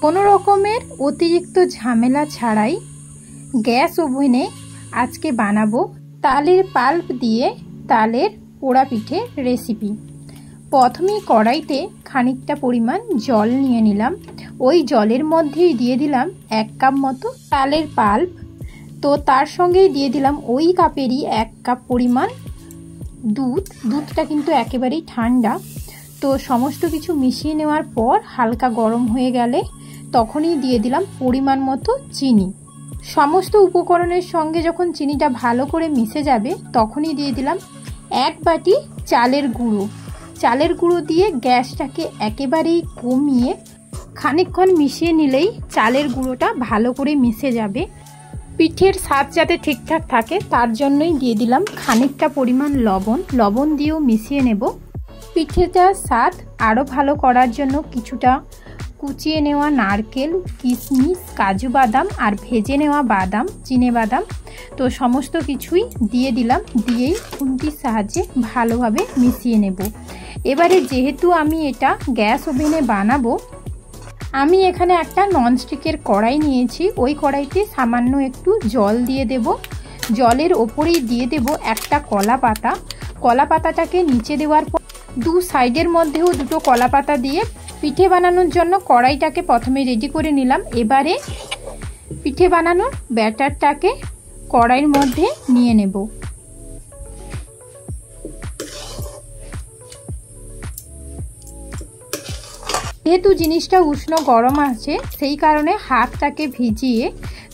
কোনো রকমের অতিরিক্ত ঝামেলা ছাড়াই গ্যাস ওভেনে আজকে বানাবো তালের পাল্প দিয়ে তালের পোড়া পিঠে রেসিপি। প্রথমেই কড়াইতে খানিকটা পরিমাণ জল নিয়ে নিলাম। ওই জলের মধ্যেই দিয়ে দিলাম 1 কাপ মতো তালের পাল্প। তো তার সঙ্গেই দিয়ে দিলাম ওই কাপেরই 1 কাপ পরিমাণ দুধটা কিন্তু একেবারেই ঠান্ডা। তো সমস্ত কিছু মিশিয়ে নেওয়ার পর হালকা গরম হয়ে গেলে তখনই দিয়ে দিলাম পরিমাণ মতো চিনি। সমস্ত উপকরণের সঙ্গে যখন চিনিটা ভালো করে মিশে যাবে তখনই দিয়ে দিলাম 1 বাটি চালের গুঁড়ো। চালের গুঁড়ো দিয়ে গ্যাসটাকে একেবারেই কমিয়ে খানিকক্ষণ মিশিয়ে নিলেই চালের গুঁড়োটা ভালো করে মিশে যাবে। পিঠের স্বাদ যাতে ঠিকঠাক থাকে তার জন্যই দিয়ে দিলাম খানিকটা পরিমাণ লবণ দিয়েও মিশিয়ে নেব। পিঠেটার স্বাদ আরও ভালো করার জন্য কিছুটা কুচিয়ে নেওয়া নারকেল, কিশমিশ, কাজু বাদাম আর ভেজে নেওয়া বাদাম, চিনে বাদাম, তো সমস্ত কিছুই দিয়ে দিলাম। দিয়েই খুন্তির সাহায্যে ভালোভাবে মিশিয়ে নেব। এবারে যেহেতু আমি এটা গ্যাস ওভেনে বানাবো, আমি এখানে একটা ননস্টিকের কড়াই নিয়েছি। ওই কড়াইতে সামান্য একটু জল দিয়ে দেব। জলের ওপরেই দিয়ে দেব একটা কলা পাতা। কলা পাতাটাকে নিচে দেওয়ার পর 2 সাইডের মধ্যেও 2টো কলা পাতা দিয়ে পিঠে বানানোর জন্য কড়াইটাকে প্রথমে রেডি করে নিলাম। এবারে পিঠে বানানোর ব্যাটারটাকে কড়াইয়ের মধ্যে নিয়ে নেব। যেহেতু জিনিসটা উষ্ণ গরম আছে সেই কারণে হাতটাকে ভিজিয়ে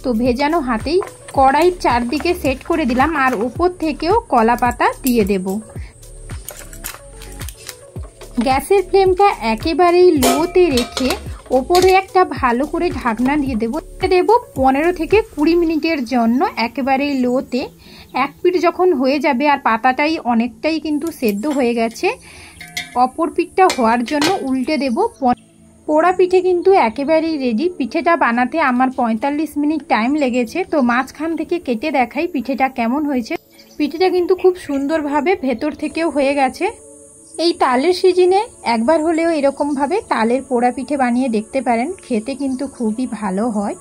তো ভেজানো হাতেই কড়াইয়ের চারদিকে সেট করে দিলাম আর উপর থেকেও কলা পাতা দিয়ে দেব। গ্যাসের ফ্লেমটা একেবারেই লোতে রেখে ওপরে একটা ভালো করে ঢাকনা দিয়ে দেব 15 থেকে 20 মিনিটের জন্য একেবারেই লোতে। এক পিঠ যখন হয়ে যাবে আর পাতাটাই অনেকটাই কিন্তু সেদ্ধ হয়ে গেছে, অপর পিঠটা হওয়ার জন্য উল্টে দেব। পোড়া পিঠে কিন্তু একেবারেই রেডি। পিঠেটা বানাতে আমার 45 মিনিট টাইম লেগেছে। তো মাঝখান থেকে কেটে দেখাই পিঠেটা কেমন হয়েছে। পিঠেটা কিন্তু খুব সুন্দরভাবে ভেতর থেকেও হয়ে গেছে। এই তালের সিজনে একবার হলেও এরকমভাবে তালের পোড়া পিঠে বানিয়ে দেখতে পারেন, খেতে কিন্তু খুবই ভালো হয়।